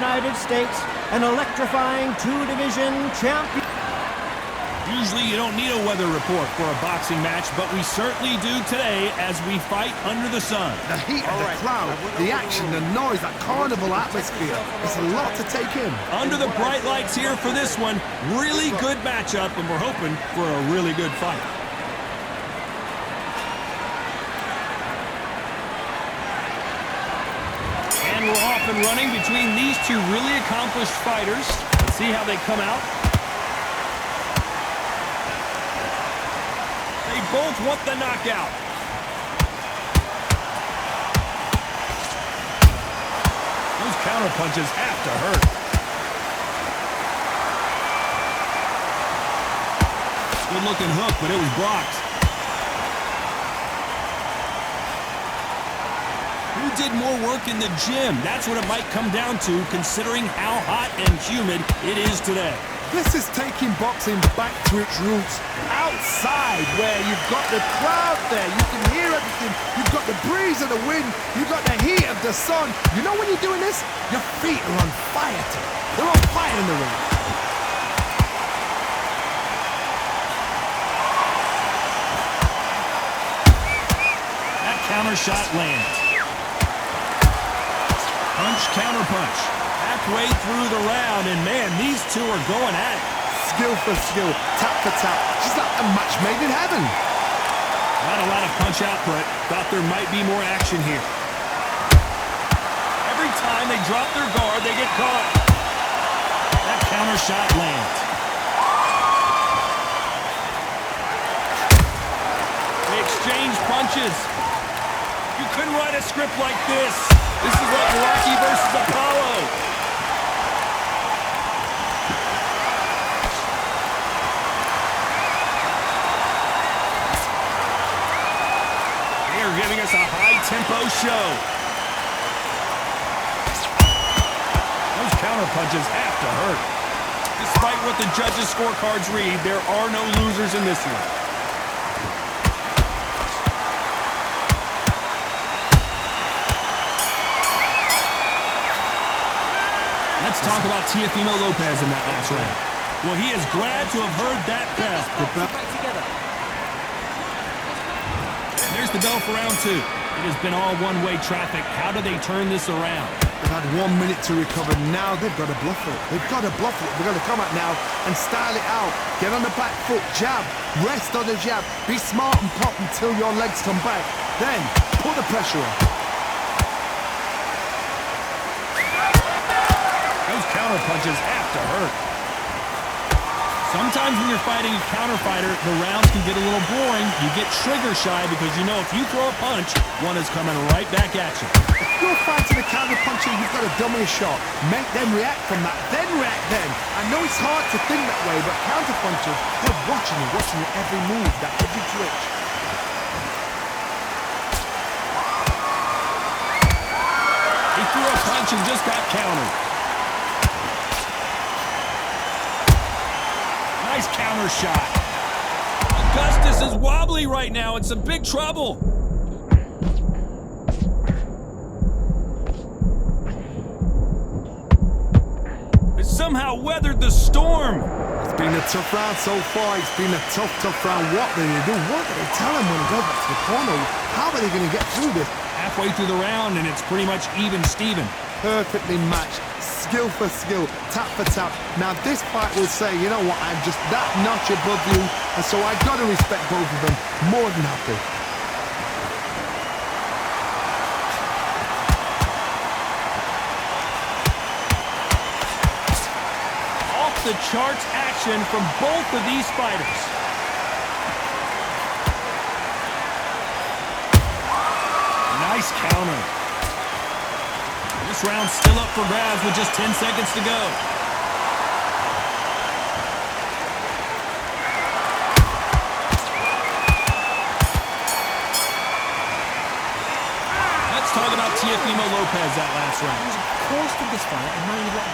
United States, an electrifying two-division champion. Usually you don't need a weather report for a boxing match, but we certainly do today as we fight under the sun. The heat of the crowd, the action, the noise, that carnival atmosphere. It's a lot to take in. Under the bright lights here for this one, really good matchup, and we're hoping for a really good fight. And we're off and running between these two really accomplished fighters. Let's see how they come out. They both want the knockout. Those counter punches have to hurt. Good looking hook, but it was blocked. Who did more work in the gym? That's what it might come down to, considering how hot and humid it is today. This is taking boxing back to its roots. Outside, where you've got the crowd there, you can hear everything. You've got the breeze of the wind, you've got the heat of the sun. You know when you're doing this? Your feet are on fire today. They're on fire in the ring. That counter shot lands. Punch, counter punch. Halfway through the round, and man, these two are going at it. Skill for skill, tap for tap, just like a match made in heaven. Not a lot of punch output. Thought there might be more action here. Every time they drop their guard, they get caught. That counter shot lands. They exchange punches. You couldn't write a script like this. This is like Rocky versus Apollo. They're giving us a high-tempo show. Those counter punches have to hurt. Despite what the judges' scorecards read, there are no losers in this one. Let's talk about Teofimo Lopez in that last round. Well, he is glad to have heard that bell. There's the bell for round two. It has been all one-way traffic. How do they turn this around? They've had 1 minute to recover. Now they've got to bluff it. They've got to bluff it. They've got to come out now and style it out. Get on the back foot, jab, rest on the jab. Be smart and pop until your legs come back. Then put the pressure on. Those counter punches have to hurt. Sometimes when you're fighting a counter fighter, the rounds can get a little boring. You get trigger shy because you know if you throw a punch, one is coming right back at you. If you're fighting a counter puncher, you've got to dummy a shot. Make them react from that, then react then. I know it's hard to think that way, but counter punchers, they're watching you every move, that every twitch. He threw a punch and just got countered. Nice counter shot. Augustus is wobbly right now. It's some big trouble. It somehow weathered the storm. It's been a tough round so far. It's been a tough round. What are they going to do? What do they tell him when he goes back to the corner? How are they going to get through this? Halfway through the round, and it's pretty much even Steven. Perfectly matched. Skill for skill, tap for tap. Now this fight will say, you know what, I'm just that notch above you, and so I got to respect both of them more than happy. Off the charts action from both of these fighters. Nice counter. This round's still up for grabs with just 10 seconds to go. Let's talk about Teofimo Lopez that last round. He was close to this fight, and now you got.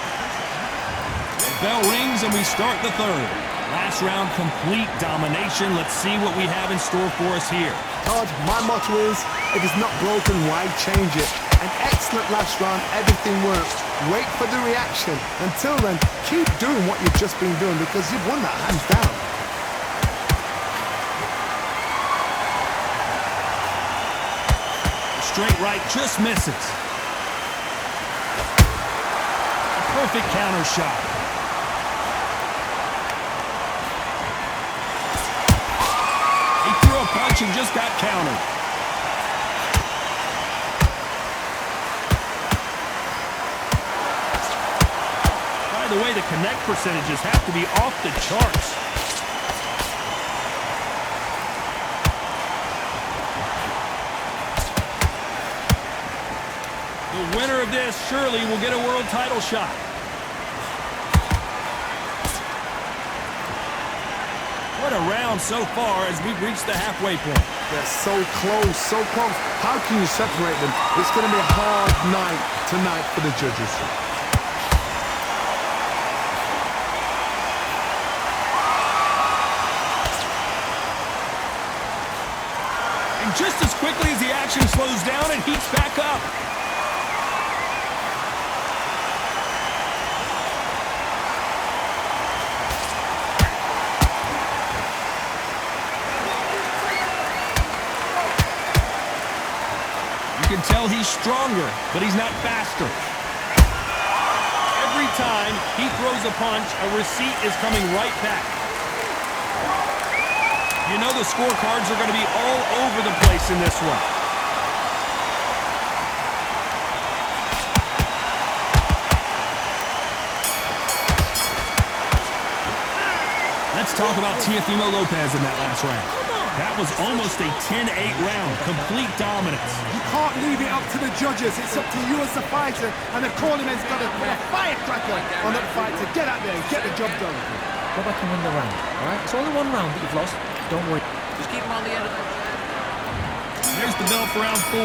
The bell rings and we start the third. Last round, complete domination. Let's see what we have in store for us here. Todd, my motto is, if it's not broken, why change it? An excellent last round, everything works. Wait for the reaction. Until then, keep doing what you've just been doing because you've won that hands down. Straight right just misses. A perfect counter shot. He threw a punch and just got countered. By the way, the connect percentages have to be off the charts. The winner of this surely will get a world title shot. What a round so far as we've reached the halfway point. They're so close, so close. How can you separate them? It's going to be a hard night tonight for the judges. And just as quickly as the action slows down, it heats back up. You can tell he's stronger, but he's not faster. Every time he throws a punch, a receipt is coming right back. You know the scorecards are going to be all over the place in this one. Let's talk about Teofimo Lopez in that last round. That was almost a 10-8 round, complete dominance. You can't leave it up to the judges. It's up to you as the fighter, and the corner man's got to put a firecracker on that fight to get out there and get the job done. Go back and win the round, all right? It's only one round that you've lost. Don't worry. Just keep him on the end of the... There's the bell for round 4.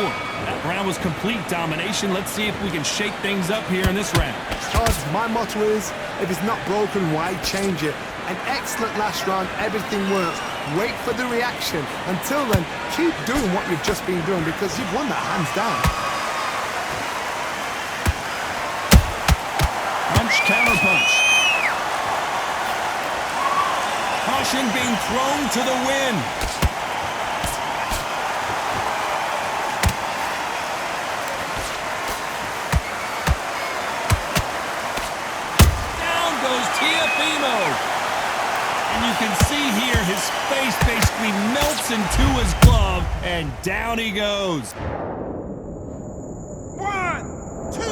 That round was complete domination. Let's see if we can shake things up here in this round. Todd, my motto is, if it's not broken, why change it? An excellent last round, everything works. Wait for the reaction. Until then, keep doing what you've just been doing because you've won that hands down. Punch, counter punch. Caution being thrown to the wind. Down goes Teofimo. And you can see here his face basically melts into his glove, and down he goes. 1, 2, 3, 4, 5.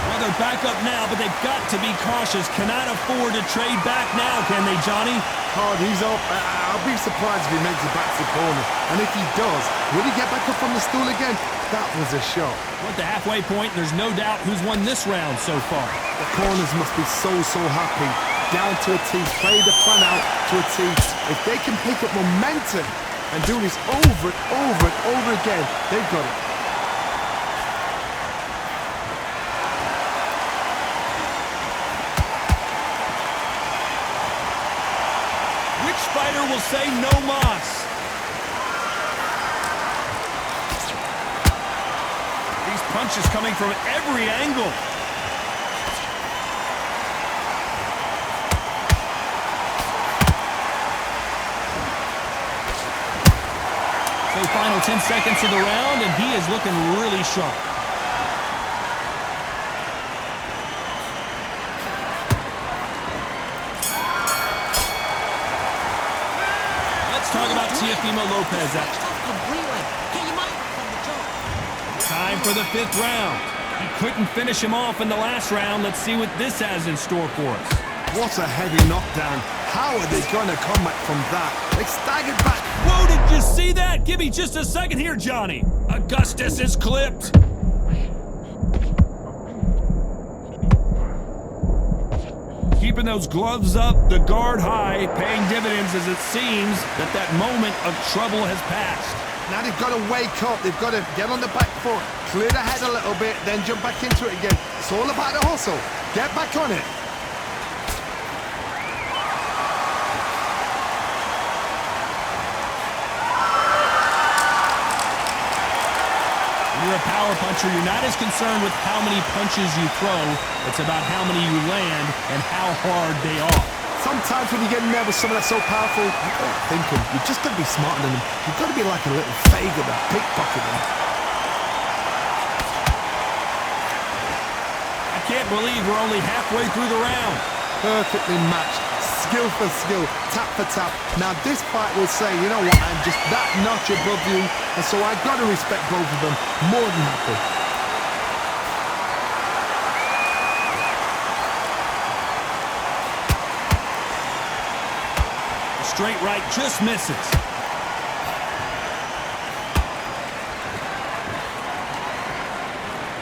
Well, they're back up now, but they've got to be cautious. Cannot afford to trade back now, can they, Johnny? Hard, he's up. I'll be surprised if he makes it back to the corner. And if he does, will he get back up on the stool again? That was a shot. We're at the halfway point. There's no doubt who's won this round so far. The corners must be so happy. Down to a T. Play the plan out to a T. If they can pick up momentum and do this over and over and over again, they've got it. Fighter will say no mas. These punches coming from every angle. So final 10 seconds of the round, and he is looking really sharp. Talk about Teofimo Lopez. Time for the 5th round. He couldn't finish him off in the last round. Let's see what this has in store for us. What a heavy knockdown. How are they going to come back from that? They staggered back. Whoa, did you see that? Give me just a second here, Johnny. Augustus is clipped. Keeping those gloves up, the guard high, paying dividends as it seems that moment of trouble has passed. Now they've got to wake up. They've got to get on the back foot, clear the head a little bit, then jump back into it again. It's all about the hustle. Get back on it. When you're a power puncher, you're not as concerned with how many punches you throw. It's about how many you land and how hard they are. Sometimes when you get in there with someone that's so powerful, you've got to think them. You've just got to be smarter than them. You've got to be like a little faggot that pickpocket them. I can't believe we're only halfway through the round. Perfectly matched. Skill for skill, tap for tap. Now this fight will say, you know what, I'm just that notch above you, and so I've got to respect both of them more than happy. The straight right just misses.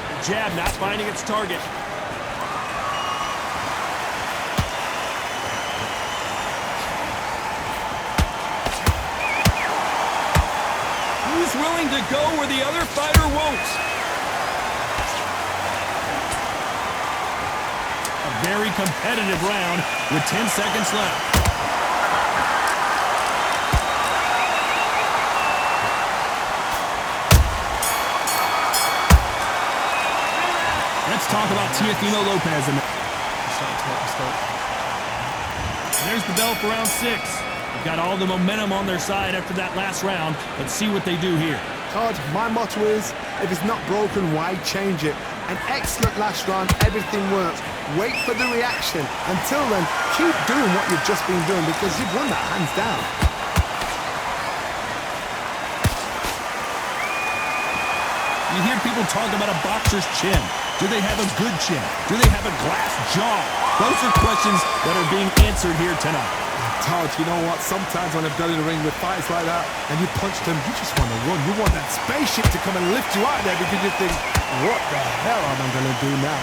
The jab not finding its target. Willing to go where the other fighter won't. A very competitive round with 10 seconds left. Let's talk about Takeover Lopez. There's the bell for round 6. Got all the momentum on their side after that last round. Let's see what they do here. Todd, my motto is, if it's not broken, why change it? An excellent last round, everything works. Wait for the reaction. Until then, keep doing what you've just been doing because you've won that hands down. You hear people talk about a boxer's chin. Do they have a good chin? Do they have a glass jaw? Those are questions that are being answered here tonight. Todd, you know what? Sometimes when I've gone in the ring with fights like that and you punch them, you just want to run. You want that spaceship to come and lift you out there because you think, what the hell am I going to do now?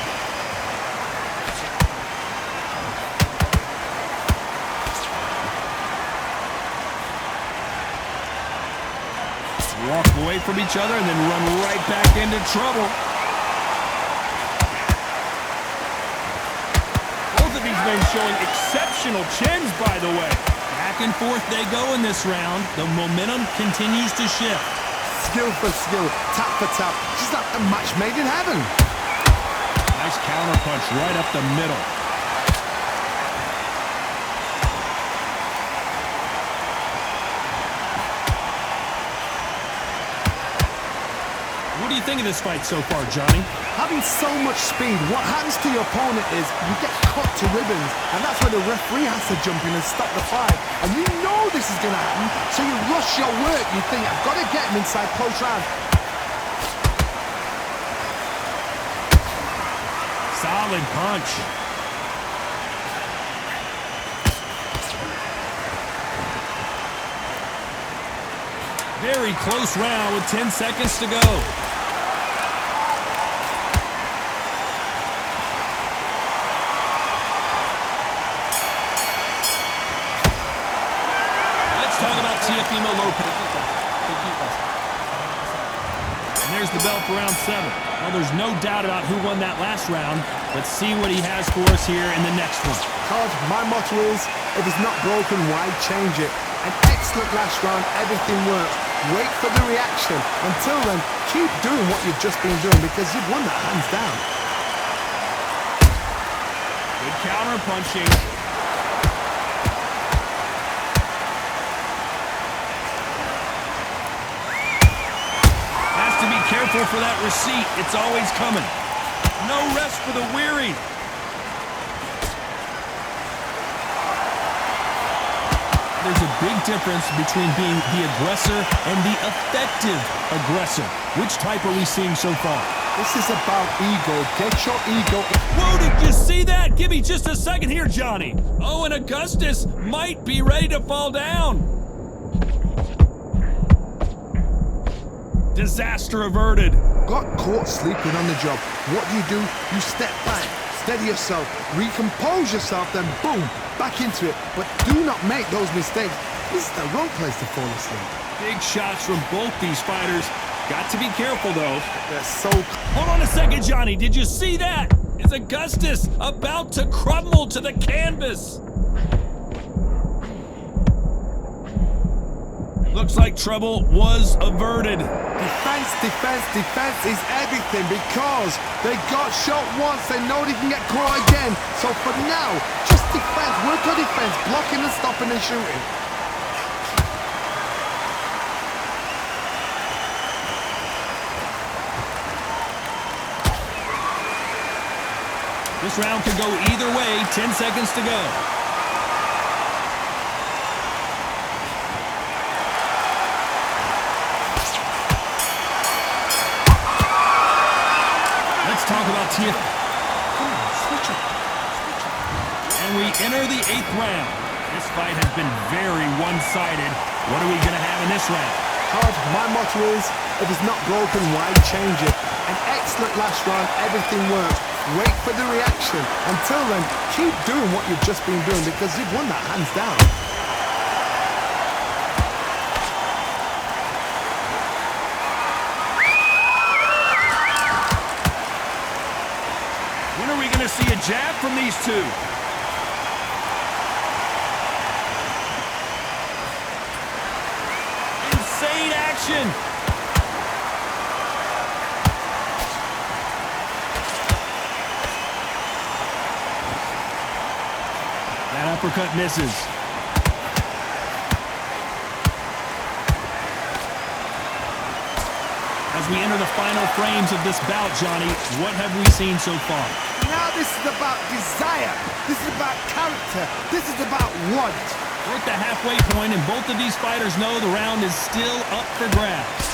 Walk away from each other and then run right back into trouble. These men showing exceptional chins, by the way. Back and forth they go in this round. The momentum continues to shift. Skill for skill, tap for tap. Just like a match made in heaven. Nice counter punch right up the middle. What do you think of this fight so far, Johnny? Having so much speed, what happens to your opponent is you get cut to ribbons, and that's where the referee has to jump in and stop the fight. And you know this is going to happen, so you rush your work. You think, I've got to get him inside close round. Solid punch. Very close round with 10 seconds to go. Takeover Lopez. And there's the bell for round 7. Well, there's no doubt about who won that last round. Let's see what he has for us here in the next one. Todd, my motto is, if it's not broken, why change it? An excellent last round, everything works. Wait for the reaction. Until then, keep doing what you've just been doing because you've won that hands down. Good counter punching. Careful for that receipt. It's always coming. No rest for the weary. There's a big difference between being the aggressor and the effective aggressor. Which type are we seeing so far? This is about ego. Get your ego. Whoa, did you see that? Give me just a second here, Johnny. Oh, and Augustus might be ready to fall down. Disaster averted. Got caught sleeping on the job. What do? You step back, steady yourself, recompose yourself, then boom, back into it. But do not make those mistakes. This is the wrong place to fall asleep. Big shots from both these fighters. Got to be careful, though. They're so... Hold on a second, Johnny. Did you see that? Is Augustus about to crumble to the canvas? Looks like trouble was averted. Defense, defense, defense is everything because they got shot once. They know they can get caught again. So for now, just defense. Work on defense. Blocking and stopping and shooting. This round could go either way. 10 seconds to go. Talk about TF. Come on, switch it. And we enter the 8th round. This fight has been very one-sided. What are we going to have in this round? Hard, my motto is, if it's not broken, why change it? An excellent last round, everything worked. Wait for the reaction. Until then, keep doing what you've just been doing because you've won that hands down. When are we going to see a jab from these two? Insane action. That uppercut misses. As we enter the final frames of this bout, Johnny, what have we seen so far? Now this is about desire. This is about character. This is about want. We're at the halfway point, and both of these fighters know the round is still up for grabs.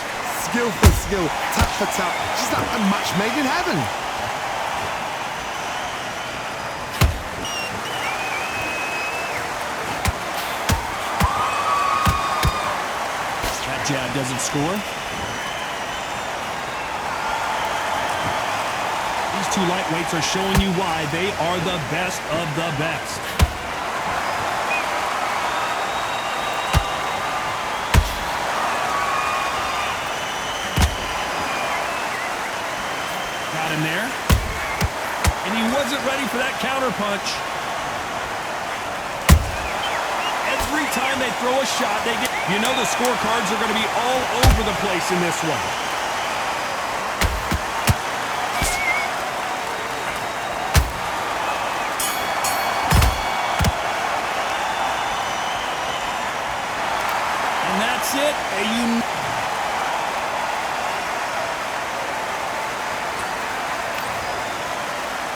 Skill for skill, tap for tap. Just like a match made in heaven. That jab doesn't score. Two lightweights are showing you why they are the best of the best. Got him there. And he wasn't ready for that counter punch. Every time they throw a shot, they get... You know the scorecards are going to be all over the place in this one. It.